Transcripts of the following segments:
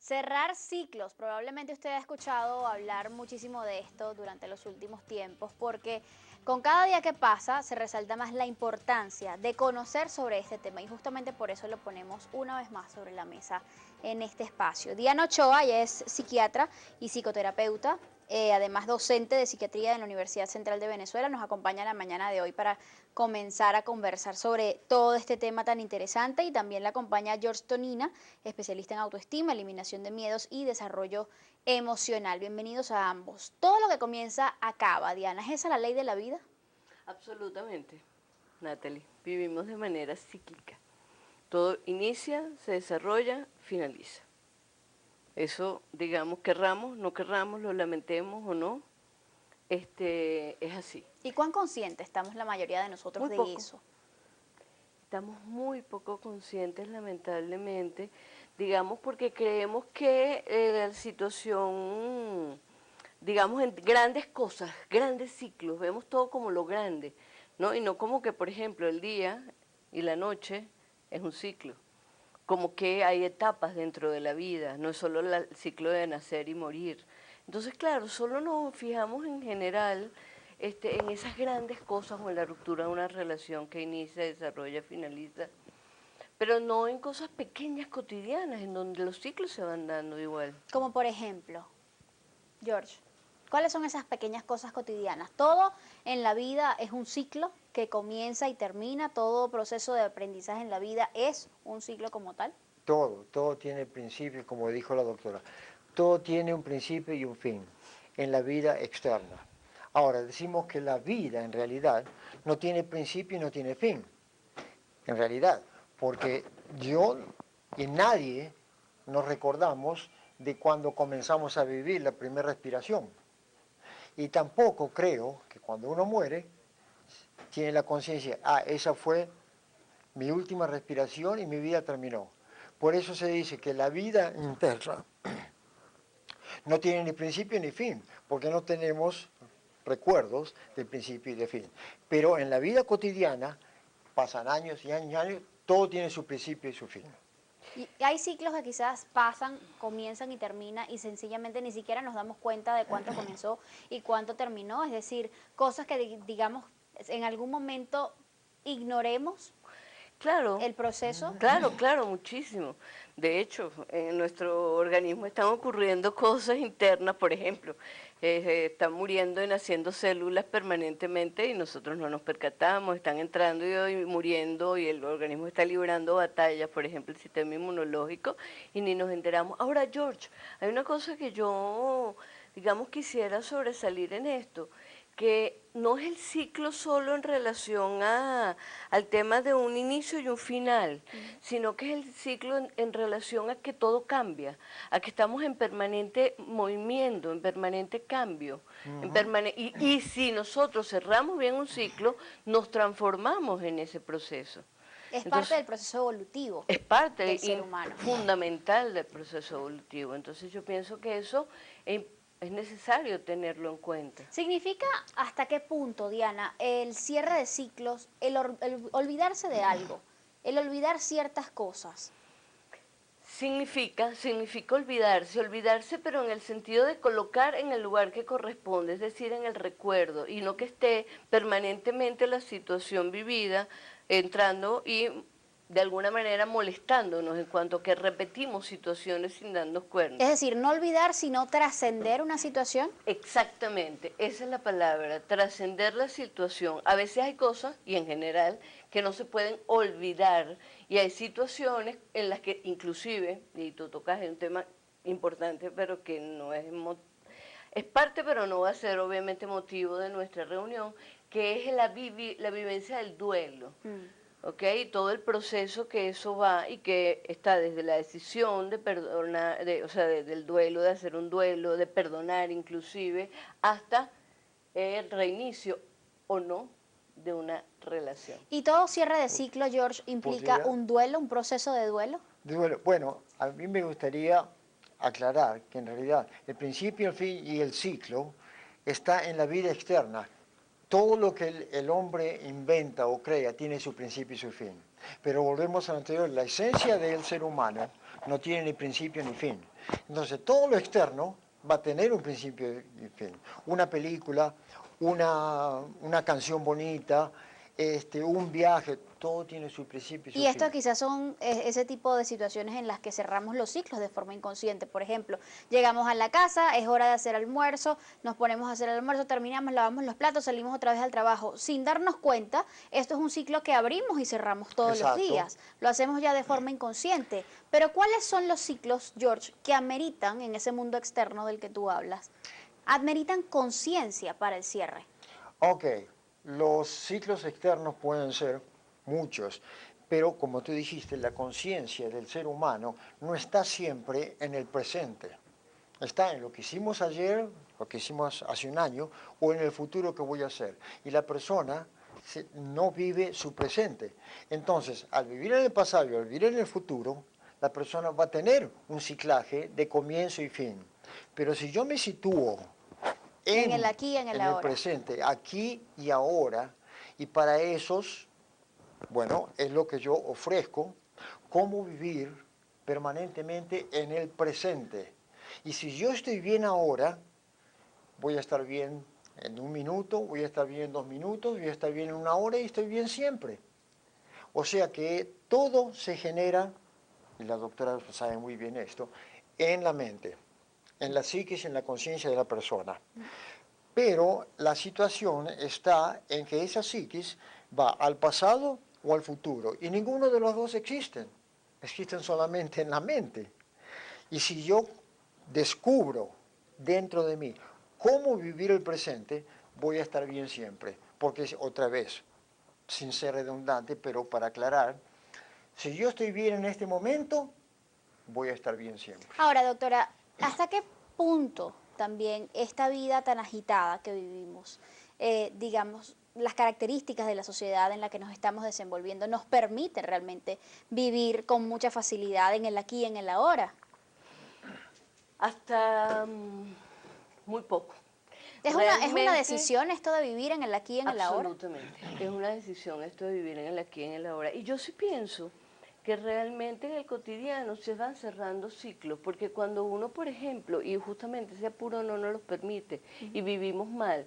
Cerrar ciclos. Probablemente usted ha escuchado hablar muchísimo de esto durante los últimos tiempos, porque con cada día que pasa se resalta más la importancia de conocer sobre este tema y justamente por eso lo ponemos una vez más sobre la mesa en este espacio. Diana Ochoa, ella es psiquiatra y psicoterapeuta, además docente de psiquiatría en la Universidad Central de Venezuela, nos acompaña la mañana de hoy para comenzar a conversar sobre todo este tema tan interesante, y también la acompaña George Tonina, especialista en autoestima, eliminación de miedos y desarrollo emocional. Bienvenidos a ambos. Todo lo que comienza acaba, Diana. ¿Es esa la ley de la vida? Absolutamente, Natalie. Vivimos de manera cíclica. Todo inicia, se desarrolla, finaliza. Eso, digamos, querramos, no querramos, lo lamentemos o no, es así. ¿Y cuán conscientes estamos la mayoría de nosotros Muy de poco. eso? Estamos muy poco conscientes, lamentablemente, digamos, porque creemos que la situación, digamos, en grandes cosas, grandes ciclos, vemos todo como lo grande, ¿no? Y no como que, por ejemplo, el día y la noche es un ciclo. Como que hay etapas dentro de la vida, no es solo el ciclo de nacer y morir. Entonces, claro, solo nos fijamos en general en esas grandes cosas o en la ruptura de una relación que inicia, desarrolla, finaliza, pero no en cosas pequeñas, cotidianas, en donde los ciclos se van dando igual. Como por ejemplo, George, ¿cuáles son esas pequeñas cosas cotidianas? Todo en la vida es un ciclo que comienza y termina, todo proceso de aprendizaje en la vida es un ciclo como tal. Todo tiene principio, como dijo la doctora. Todo tiene un principio y un fin en la vida externa. Ahora, decimos que la vida en realidad no tiene principio y no tiene fin, en realidad, porque yo y nadie nos recordamos de cuando comenzamos a vivir la primera respiración. Y tampoco creo que cuando uno muere, tiene la conciencia, esa fue mi última respiración y mi vida terminó. Por eso se dice que la vida interna no tiene ni principio ni fin, porque no tenemos recuerdos del principio y del fin. Pero en la vida cotidiana pasan años y años y años, todo tiene su principio y su fin. Y hay ciclos que quizás pasan, comienzan y terminan y sencillamente ni siquiera nos damos cuenta de cuánto comenzó y cuánto terminó. Es decir, cosas que digamos en algún momento ignoremos Claro, el proceso. claro, muchísimo. De hecho, en nuestro organismo están ocurriendo cosas internas, por ejemplo, están muriendo y naciendo células permanentemente y nosotros no nos percatamos, están entrando y muriendo y el organismo está librando batallas, por ejemplo, el sistema inmunológico, y ni nos enteramos. Ahora, George, hay una cosa que yo, digamos, quisiera sobresalir en esto, que no es el ciclo solo en relación al tema de un inicio y un final, sino que es el ciclo en relación a que todo cambia, a que estamos en permanente movimiento, en permanente cambio. Y si nosotros cerramos bien un ciclo, nos transformamos en ese proceso. Es Entonces, parte del proceso evolutivo es parte del ser humano. fundamental del proceso evolutivo. Entonces yo pienso que eso es necesario tenerlo en cuenta. ¿Significa hasta qué punto, Diana, el cierre de ciclos, el olvidarse de algo, el olvidar ciertas cosas? Significa olvidarse, pero en el sentido de colocar en el lugar que corresponde, es decir, en el recuerdo, y no que esté permanentemente la situación vivida entrando y de alguna manera molestándonos en cuanto que repetimos situaciones sin darnos cuenta. Es decir, no olvidar, sino trascender una situación. Exactamente, esa es la palabra, trascender la situación. A veces hay cosas, y en general, que no se pueden olvidar, y hay situaciones en las que inclusive, y tú tocas un tema importante, pero que no es parte, pero no va a ser obviamente motivo de nuestra reunión, que es la vivencia del duelo. ¿Ok? Todo el proceso que eso va y que está desde la decisión de perdonar, o sea, del duelo, de hacer un duelo, de perdonar inclusive, hasta el reinicio o no de una relación. ¿Y todo cierre de ciclo, George, implica ¿Podría? un duelo, un proceso de duelo? Bueno, a mí me gustaría aclarar que en realidad el principio, el fin y el ciclo está en la vida externa, todo lo que el hombre inventa o crea tiene su principio y su fin. Pero volvemos a lo anterior, la esencia del ser humano no tiene ni principio ni fin. Entonces todo lo externo va a tener un principio y fin. Una película, una canción bonita, un viaje, todo tiene su principio y su Y esto fin. quizás son ese tipo de situaciones en las que cerramos los ciclos de forma inconsciente. Por ejemplo, llegamos a la casa, es hora de hacer almuerzo, nos ponemos a hacer el almuerzo, terminamos, lavamos los platos, salimos otra vez al trabajo. Sin darnos cuenta, esto es un ciclo que abrimos y cerramos todos los Exacto. días. Lo hacemos ya de forma inconsciente. Pero ¿cuáles son los ciclos, George, que ameritan en ese mundo externo del que tú hablas? Ameritan conciencia para el cierre. Ok, los ciclos externos pueden ser muchos, pero como tú dijiste, la conciencia del ser humano no está siempre en el presente. Está en lo que hicimos ayer, lo que hicimos hace un año, o en el futuro que voy a hacer. Y la persona no vive su presente. Entonces, al vivir en el pasado y al vivir en el futuro, la persona va a tener un ciclaje de comienzo y fin. Pero si yo me sitúo En el aquí y en el el ahora. presente, aquí y ahora, y para esos, bueno, es lo que yo ofrezco, cómo vivir permanentemente en el presente. Y si yo estoy bien ahora, voy a estar bien en un minuto, voy a estar bien en 2 minutos, voy a estar bien en una hora y estoy bien siempre. O sea que todo se genera, y la doctora sabe muy bien esto, en la mente, en la psiquis, en la conciencia de la persona. Pero la situación está en que esa psiquis va al pasado o al futuro, y ninguno de los dos existen solamente en la mente. Y si yo descubro dentro de mí cómo vivir el presente, voy a estar bien siempre. Porque otra vez, sin ser redundante, pero para aclarar, si yo estoy bien en este momento, voy a estar bien siempre. Ahora, doctora, ¿hasta qué punto también esta vida tan agitada que vivimos, digamos, las características de la sociedad en la que nos estamos desenvolviendo nos permite realmente vivir con mucha facilidad en el aquí y en el ahora? Hasta muy poco. Es una Realmente, decisión esto de vivir en el aquí y en el ahora. absolutamente, es una decisión esto de vivir en el aquí y en el ahora. Y yo sí pienso que realmente en el cotidiano se van cerrando ciclos, porque cuando uno, por ejemplo, y justamente ese apuro no nos lo permite y vivimos mal,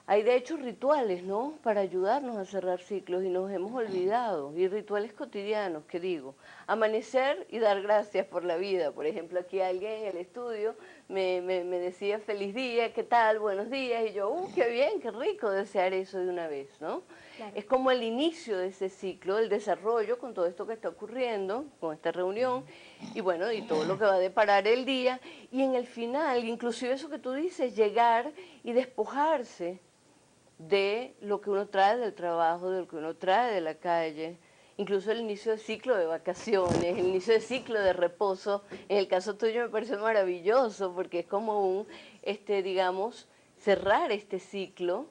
hay de hecho rituales, ¿no?, para ayudarnos a cerrar ciclos y nos hemos olvidado. Y rituales cotidianos, que digo, amanecer y dar gracias por la vida. Por ejemplo, aquí alguien en el estudio me decía feliz día, ¿qué tal? Buenos días. Y yo, qué bien, qué rico desear eso de una vez, ¿no? Claro. Es como el inicio de ese ciclo, el desarrollo con todo esto que está ocurriendo, con esta reunión, y bueno, y todo lo que va a deparar el día. Y en el final, inclusive eso que tú dices, llegar y despojarse de lo que uno trae del trabajo, de lo que uno trae de la calle, incluso el inicio de ciclo de vacaciones, el inicio de ciclo de reposo. En el caso tuyo me parece maravilloso porque es como un, digamos, cerrar este ciclo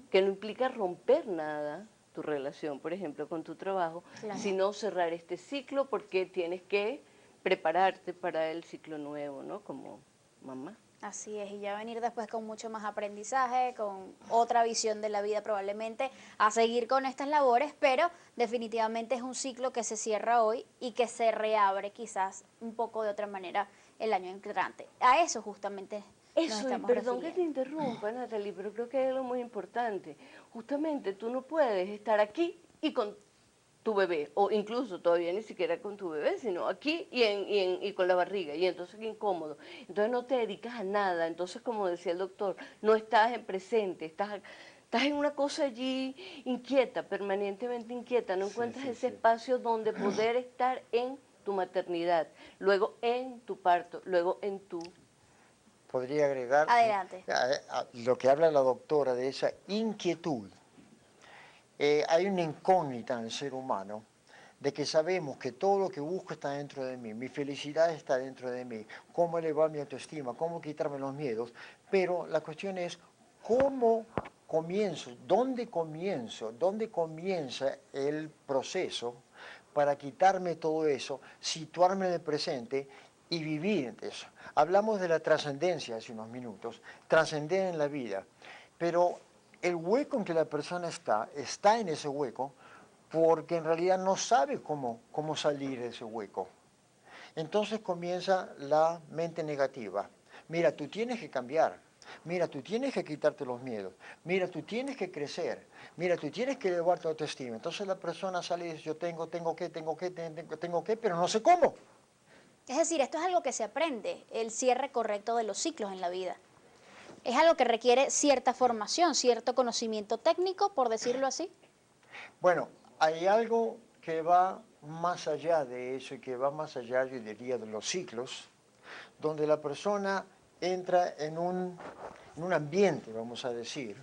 que no implica romper nada, tu relación, por ejemplo, con tu trabajo, Claro. sino cerrar este ciclo porque tienes que prepararte para el ciclo nuevo, ¿no? Como mamá. Así es, y ya venir después con mucho más aprendizaje, con otra visión de la vida probablemente, a seguir con estas labores, pero definitivamente es un ciclo que se cierra hoy y que se reabre quizás un poco de otra manera el año entrante. A eso justamente nos Eso, y estamos perdón que te refiriendo. interrumpa, Natalie, pero creo que es algo muy importante. Justamente tú no puedes estar aquí y con tu bebé, o incluso todavía ni siquiera con tu bebé, sino aquí y con la barriga, y entonces qué incómodo. Entonces no te dedicas a nada, entonces como decía el doctor, no estás en presente, estás en una cosa allí inquieta, permanentemente inquieta, no encuentras ese espacio donde poder estar en tu maternidad, luego en tu parto, luego en tu... Podría agregar Adelante. lo que habla la doctora de esa inquietud. Hay una incógnita en el ser humano de que sabemos que todo lo que busco está dentro de mí, mi felicidad está dentro de mí, cómo elevar mi autoestima, cómo quitarme los miedos, pero la cuestión es cómo comienzo, dónde comienza el proceso para quitarme todo eso, situarme en el presente y vivir en eso. Hablamos de la trascendencia hace unos minutos, trascender en la vida, pero el hueco en que la persona está en ese hueco porque en realidad no sabe cómo salir de ese hueco. Entonces comienza la mente negativa. Mira, tú tienes que cambiar. Mira, tú tienes que quitarte los miedos. Mira, tú tienes que crecer. Mira, tú tienes que elevar tu autoestima. Entonces la persona sale y dice, yo tengo que, pero no sé cómo. Es decir, esto es algo que se aprende, el cierre correcto de los ciclos en la vida. Es algo que requiere cierta formación, cierto conocimiento técnico, por decirlo así. Bueno, hay algo que va más allá de eso y que va más allá, yo diría, de los ciclos, donde la persona entra en un ambiente, vamos a decir,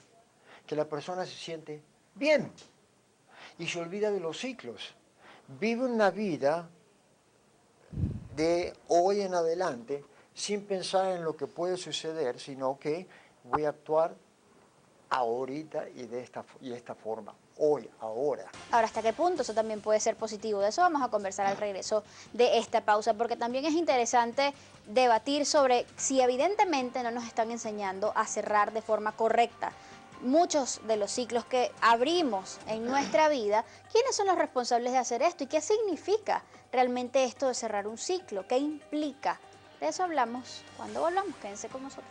que la persona se siente bien y se olvida de los ciclos. Vive una vida de hoy en adelante sin pensar en lo que puede suceder, sino que voy a actuar ahorita y de esta forma, hoy, ahora. Ahora, ¿hasta qué punto eso también puede ser positivo? De eso vamos a conversar al regreso de esta pausa, porque también es interesante debatir sobre si evidentemente no nos están enseñando a cerrar de forma correcta muchos de los ciclos que abrimos en nuestra vida. ¿Quiénes son los responsables de hacer esto y qué significa realmente esto de cerrar un ciclo? ¿Qué implica? De eso hablamos cuando volvamos. Quédense con nosotros.